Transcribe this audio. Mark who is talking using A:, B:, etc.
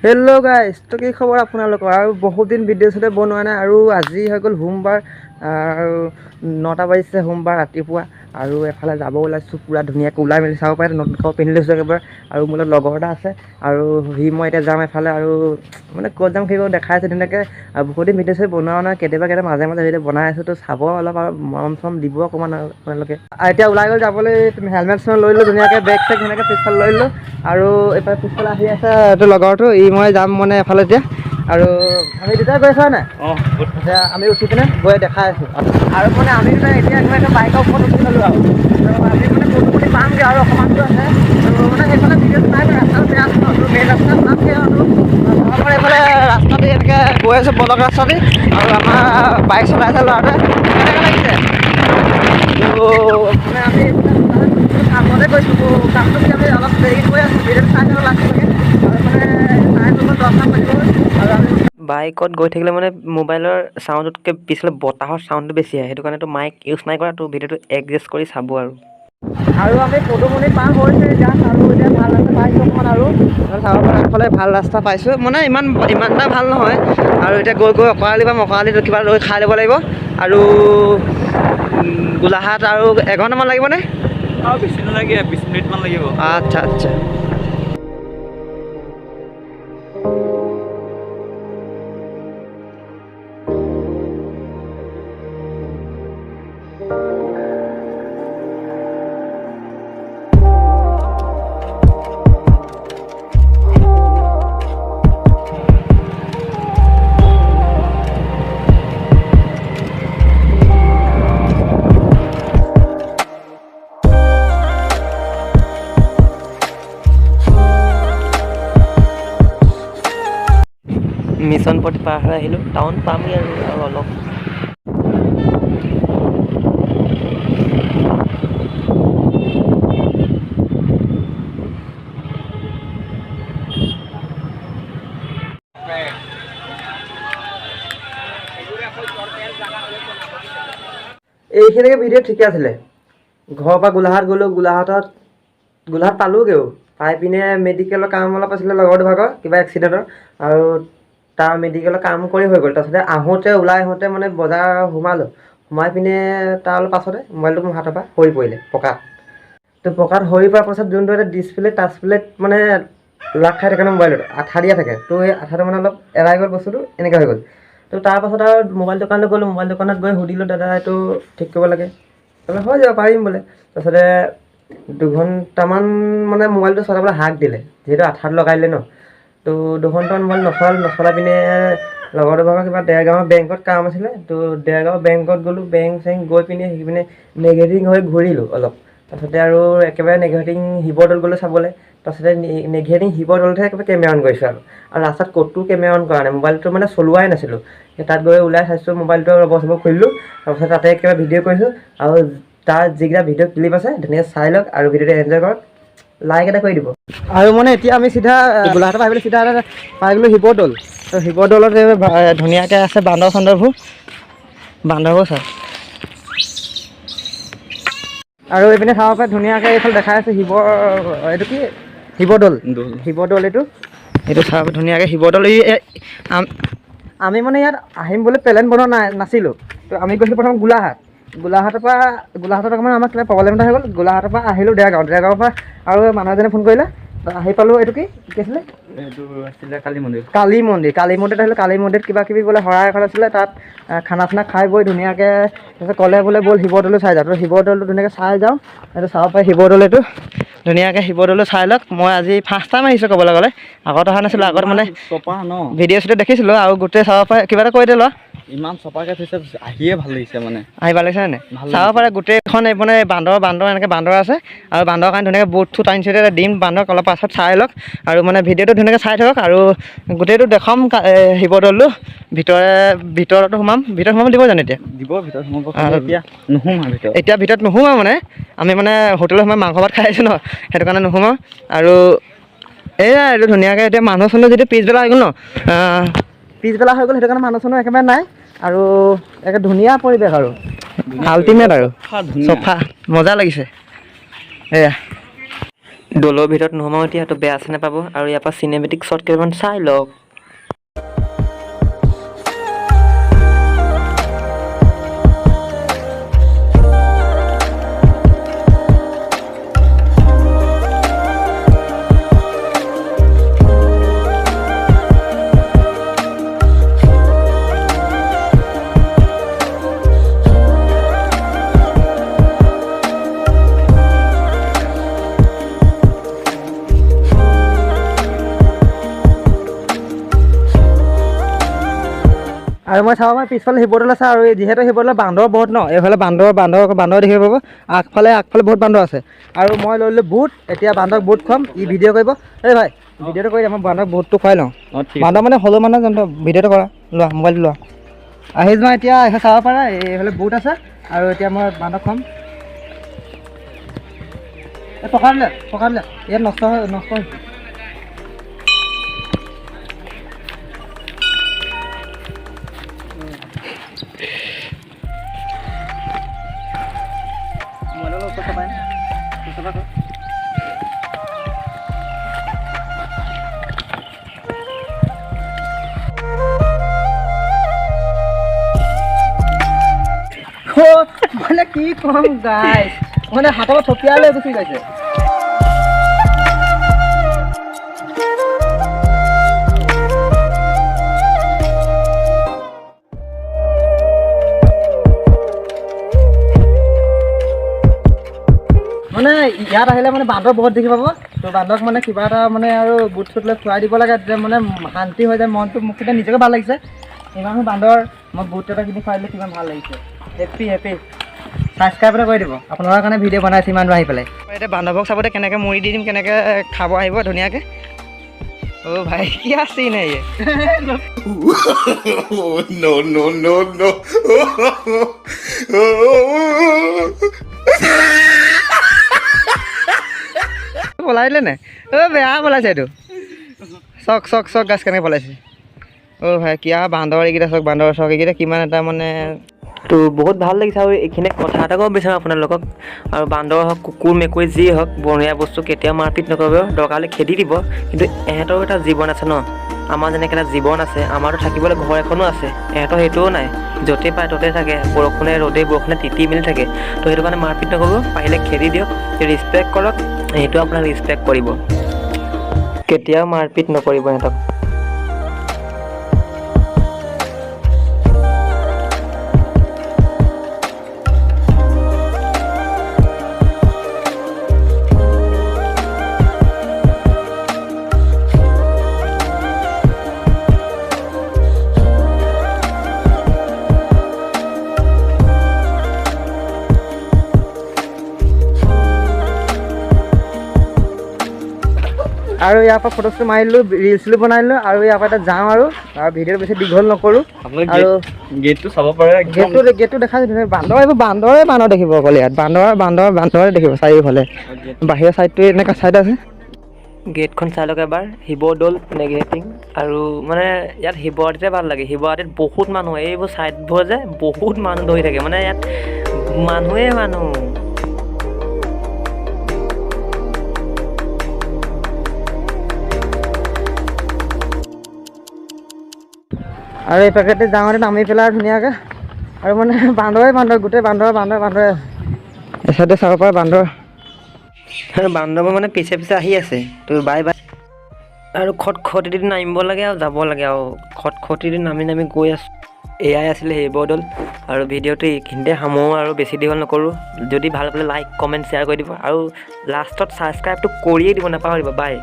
A: Hello' guys, তো কি খবৰ আপোনালোকৰ? আৰু বহুত দিন ভিডিঅ' চিডিঅ' বনোৱা নাই আৰু আজি হৈ গ'ল সোমবাৰ আৰু 9টা বাজিছে সোমবাৰ ৰাতিপুৱা আৰু এফালে যাব ওলাইছোঁ। পূৰা ধুনীয়াকৈ ওলাই মেলি চাব পাৰে নতুন কাপোৰ পিন্ধি লৈছোঁ একেবাৰে। আৰু মোৰ লগত লগৰ এটা আছে আৰু মই এতিয়া যাম এফালে আৰু মানে ক'ত যাম সেইবোৰ দেখাই আছে ধুনীয়াকৈ। আৰু বহুত দিন ভিডিঅ' চিডিঅ' বনোৱা নাই, কেতিয়াবা মাজে মাজে ভিডিঅ' বনাই আছোঁ, তো চাব অলপ আৰু মৰম চৰম দিব অকণমান আৰু আপোনালোকে। এতিয়া ওলাই গ'ল যাবলৈ তুমি হেলমেট চেলমেট লৈ ল'লোঁ ধুনীয়াকৈ, বেগ চেগ ধুনীয়াকৈ পিছফালে লৈ ল'লোঁ আৰু এইফালে পিছফালে আহি আছে এইটো লগৰটো মই যাম মানে এফালে এতিয়া আৰু আমি দুটাই গৈ আছোঁ হয় নাই? এতিয়া আমি উঠি পিনে গৈ দেখাই আছোঁ আৰু মানে আমি মানে এতিয়া একেবাৰে বাইকৰ ওপৰত উঠি ল'লোঁ আৰু আমি মানে পদুমণি পামগৈ আৰু অকণমান দূৰ আছে আৰু মানে সেইফালে ভিডিঅ'টো নাই ৰাস্তাটো বেয়া আছে ন, মেইন ৰাস্তাত পামগৈ আৰু আমাৰ এইফালে ৰাস্তাতে এনেকৈ গৈ আছোঁ বলক ৰাস্তাতে আৰু আমাৰ বাইক চলাই আছে ল'ৰাটোৱে। কেনেকৈ লাগিছে তো মানে আমি কামতে গৈছোঁ, কামটো আমি অলপ দেৰি গৈ আছোঁ, ভিডিঅ'টো চাই থাকোঁ লাষ্টলৈকে বাইকত গৈ থাকিলে মানে মোবাইলৰ চাউণ্ডতকৈ পিছলে বতাহৰ চাউণ্ডটো বেছি আহে, সেইটো কাৰণেতো মাইক ইউজ নাই কৰা, তো ভিডিঅ'টো এডজাষ্ট কৰি চাব আৰু আমি পদুমণি পাৰ হৈছে যাম আৰু এতিয়া ভাল ৰাস্তা পাইছোঁ অকণমান আৰু চাব পৰা আগফালে ভাল ৰাস্তা পাইছোঁ, মানে ইমান এটা ভাল নহয় আৰু এতিয়া গৈ অকৰালি পাম, অকৰালিত কিবা ৰৈ খাই ল'ব লাগিব আৰু গোলাঘাট আৰু এঘণ্টামান লাগিবনে?
B: আৰু বেছি নালাগে, 20 মিনিটমান লাগিব।
A: আচ্ছা আচ্ছা। মিছন পথ পাৰ হৈ আহিলোঁ, টাউন পামগৈ আৰু অলপ। এইখিনিকে ভিডিঅ' ঠিকে আছিলে। ঘৰৰ পৰা গোলাঘাট গ'লোঁ, গোলাঘাট পালোঁগৈও, পাই পিনে মেডিকেলৰ কাম অলপ আছিলে লগৰটো ভাগৰ কিবা এক্সিডেণ্টৰ আৰু তাৰ মেডিকেলৰ কাম কৰি হৈ গ'ল। তাৰপিছতে ওলাই আহোঁতে মানে বজাৰ সোমাই পিনে তাৰ অলপ পাছতে মোবাইলটো মোৰ হাতৰ পৰা সৰি পৰিলে পকাত। তো পকাত সৰি পৰাৰ পাছত যোনটো এটা ডিছপ্লে টাচপ্লেট মানে লাগ খাই থাকে ন মোবাইলত, আঠা দিয়া থাকে, তো এই আঠাটো মানে অলপ এৰাই গ'ল বস্তুটো, এনেকৈ হৈ গ'ল। তো তাৰপাছত আৰু মোবাইল দোকানলৈ গ'লোঁ, মোবাইল দোকানত গৈ সুধিলোঁ দাদা এইটো ঠিক কৰিব লাগে, তাৰপৰা হৈ যাব পাৰিম বোলে। তাৰপিছতে 2 ঘণ্টামান মানে মোবাইলটো চলাবলৈ হাক দিলে, যিহেতু আঠাটো লগাই দিলে ন। তো 2 ঘণ্টামান মোবাইল নচলাই পিনে লগৰটো ভাগৰ কিবা দেৰগাঁৱৰ বেংকত কাম আছিলে, তো দেৰগাঁৱৰ বেংকত গ'লোঁ, বেংক চেংক গৈ পিনে সেইপিনে নেগেটিভ হৈ ঘূৰিলোঁ অলপ। তাৰপিছতে আৰু একেবাৰে নেগেটিভ শিৱদৌল গ'লোঁ চাবলৈ। তাৰপিছতে নেগেটিভ শিৱদৌলতহে একেবাৰে কেমেৰা অন কৰিছোঁ আৰু ৰাস্তাত ক'তো কেমেৰা অন কৰা নাই, মোবাইলটো মানে চলোৱাই নাছিলোঁ। তাত গৈ ওলাই চাইছোঁ মোবাইলটো ৰবৰ চবৰ খুলিলোঁ, তাৰপিছত তাতে একেবাৰে ভিডিঅ' কৰিছোঁ আৰু তাৰ যিকেইটা ভিডিঅ' ক্লিপ আছে ধুনীয়াকৈ চাই লওক আৰু ভিডিঅ'টো এনজয় কৰক, লাইক এটা কৰি দিব। আৰু মানে এতিয়া আমি চিধা গোলাঘাটৰ পৰা আহিবলৈ চিধা পাই গ'লোঁ শিৱদৌল। তো শিৱদৌলত ধুনীয়াকৈ আছে বান্দৰ চাই আৰু এইপিনে চাব পাৰে ধুনীয়াকৈ এইফালে দেখাই আছে এইটো কি শিৱদৌল এইটো চাব ধুনীয়াকৈ শিৱদৌল। আমি মানে ইয়াত আহিম বুলি প্লেন বনোৱা নাছিলোঁ, তো আমি গৈছিলোঁ প্ৰথম গোলাঘাটৰ অকণমান আমাৰ কিবা প্ৰব্লেম এটা হৈ গ'ল, গোলাঘাটৰ পৰা আহিলোঁ দেৰগাঁৱৰ পৰা আৰু মানুহ এজনে ফোন কৰিলে, আহি পালোঁ এইটো কি আছিলে কালী মন্দিৰত আহিলোঁ। কালী মন্দিৰত কিবা কিবি বোলে শৰাই এখন আছিলে, তাত খানা চানা খাই বৈ ধুনীয়াকৈ তাৰপিছত ক'লে বোলে ব'ল শিৱদৌলটো চাই যাওঁ। তো শিৱদৌলটো ধুনীয়াকৈ চাই যাওঁ, এইটো চাব পাৰি শিৱদৌল, এইটো ধুনীয়াকৈ শিৱদৌলটো চাই লওক। মই আজি ফাৰ্ষ্ট টাইম আহিছোঁ ক'বলৈ গ'লে, আগত অহা নাছিলোঁ, আগত মানে ভিডিঅ' চিডিঅ' দেখিছিলোঁ আৰু গোটেই চাব পাৰে। কিবা এটা কৈ দে লোৱা,
B: ইমান চপাকৈ থৈছে, আহিয়ে ভাল লাগিছে মানে।
A: আহি ভাল লাগিছে নে? চাব পাৰে গোটেইখন মানে বান্দৰ এনেকৈ বান্দৰ আছে আৰু বান্দৰৰ কাৰণে ধুনীয়াকৈ ব'ৰ্ডটো টানিছে, দিম বান্দৰক অলপ পাছত চাই লওক আৰু মানে ভিডিঅ'টো ধুনীয়াকৈ চাই থাকক আৰু গোটেইটো দেখাম শিৱদৌলটো। ভিতৰতো সোমাম দিব জানো এতিয়া?
B: দিব, ভিতৰত সোমাব, এতিয়া নোসোমাওঁ ভিতৰত।
A: এতিয়া ভিতৰত নোসোমাওঁ মানে আমি মানে হোটেলত সোমাই মাংস ভাত খাই আহিছোঁ ন, সেইটো কাৰণে নোসোমাওঁ। আৰু এইয়া এইটো ধুনীয়াকৈ এতিয়া মানুহ চানুহ যেতিয়া পিছবেলা হৈ গ'ল ন, সেইটো কাৰণে মানুহ চানুহ একেবাৰে নাই আৰু একে ধুনীয়া পৰিৱেশ আৰু আল্টিমেট আৰু চফা মজা লাগিছে। এয়া দলৰ ভিতৰত নোসোমাওঁ এতিয়া, তো বেয়া আছে নাপাব। আৰু ইয়াৰ পৰা চিনেমেটিক শ্বট কেইটামান চাই লওক। আৰু মই চাব পাৰোঁ পিছফালে শিৱদৌল আছে, আৰু যিহেতু শিৱদৌলত বান্দৰ বহুত ন, এইফালে বান্দৰ দেখিব পাব, আগফালে বহুত বান্দৰ আছে। আৰু মই লৈ ল'লোঁ বুট, এতিয়া বান্দৰক বুট খুৱাম, ই ভিডিঅ' কৰিব। এই ভাই ভিডিঅ'টো কৰি মই বান্দৰক বুটটো খুৱাই লওঁ। বান্দৰ মানে হ'লেও মানে ভিডিঅ'টো কৰা, লোৱা মোবাইলটো লোৱা। আহি যোৱা এতিয়া, এইফালে চাব পাৰা এইফালে বুট আছে। আৰু এতিয়া মই বান্দৰক খুৱাম। এই পকা দিলে ইয়াত নষ্ট হৈছে। মানে কি কম গাইছ, মানে হাতৰ থপিয়াই লৈ গুচি গৈছে। মানে ইয়াত আহিলে মানে বান্দৰ বহুত দেখি পাব। তো বান্দৰক মানে কিবা এটা মানে আৰু বুট চুট লৈ খুৱাই দিব লাগে, তেতিয়া মানে শান্তি হৈ যায় মনটো। মোক এতিয়া নিজকে ভাল লাগিছে, ইমান বান্দৰ মই বুট এটা কিনি খুৱাই দিলোঁ, কিমান ভাল লাগিছে। হেপী ছাবস্ক্ৰাইব এটা কৰি দিব, আপোনালোকৰ কাৰণে ভিডিঅ' বনাইছে ইমান দূৰ আহি পেলাই। এতিয়া বান্দৰবোৰক চাবলৈ কেনেকৈ মুড়ি দি দিম, কেনেকৈ খাব আহিব ধুনীয়াকৈ। অ' ভাই কি আছে নে পলাই দিলে নে? অ' বেয়া পলাইছে এইটো। চক গাছ কেনেকৈ পলাইছে। অ' ভাই কিয়া বান্দৰ এইকেইটা চক, বান্দৰ চক এইকেইটা কিমান এটা মানে। তো বহুত ভাল লাগিছে। আৰু এইখিনি কথা এটা ক'ব বিচাৰোঁ আপোনালোকক, আৰু বান্দৰ হওক কুকুৰ মেকুৰী যি হওক, বনৰীয়া বস্তু কেতিয়াও মাৰপিট নকৰিব, দৰকাৰ হ'লে খেদি দিব। কিন্তু এহেঁতৰো এটা জীৱন আছে ন, আমাৰ যেনেকৈ এটা জীৱন আছে, আমাৰতো থাকিবলৈ ঘৰ এখনো আছে, এহেঁতৰ সেইটোও নাই। য'তেই পায় ত'তেই থাকে, বৰষুণে তিতি মেলি থাকে। তো সেইটো কাৰণে মাৰপিট নকৰিব, পাৰিলে খেদি দিয়ক, ৰিচপেক্ট কৰক, সেইটো আপোনাক ৰিচপেক্ট কৰিব। কেতিয়াও মাৰপিট নকৰিব সিহঁতক। আৰু ইয়াৰ পৰা ফটো চটো মাৰিলোঁ, ৰিলচটো বনাই দিলোঁ। আৰু ইয়াৰ পৰা এতিয়া যাওঁ আৰু ভিডিঅ'টো বেছি দীঘল নকৰোঁ। আৰু
B: গেটটো চাব পাৰে,
A: গেটটো দেখাইছোঁ ধুনীয়া। বান্দৰ এইবোৰ বান্দৰে দেখিব অকল ইয়াত, বান্দৰে দেখিব চাৰিওফালে। বাহিৰৰ ছাইডটোৱে এনেকুৱা ছাইড আছে। গেটখন চাই লওক এবাৰ, শিৱদৌল নেগেটিং। আৰু মানে ইয়াত শিৱৰাত্ৰিতে ভাল লাগে, শিৱৰাত্ৰিত বহুত মানুহ, এইবোৰ ছাইডবোৰ যে বহুত মানুহ ধৰি থাকে, মানে ইয়াত মানুহে মানুহ। আৰু এই পেকেটটো যাওঁতে নামি পেলাই ধুনীয়াকৈ, আৰু মানে বান্দৰে গোটেই বান্দৰে এই চাইডে চাব পাৰে বান্দৰ। বান্দৰবোৰ মানে পিছে আহি আছে। তো বাই। আৰু খটখটি দি নামিব লাগে আৰু যাব লাগে, আৰু খটখটি দি নামি গৈ আছোঁ। এয়াই আছিলে শিৱদৌল। আৰু ভিডিঅ'টো এইখিনিতে সামৰোঁ, আৰু বেছি দীঘল নকৰোঁ। যদি ভাল পালে লাইক কমেণ্ট শ্বেয়াৰ কৰি দিব, আৰু লাষ্টত ছাবস্ক্ৰাইবটো কৰিয়েই দিব নাপাহৰিব। বাই।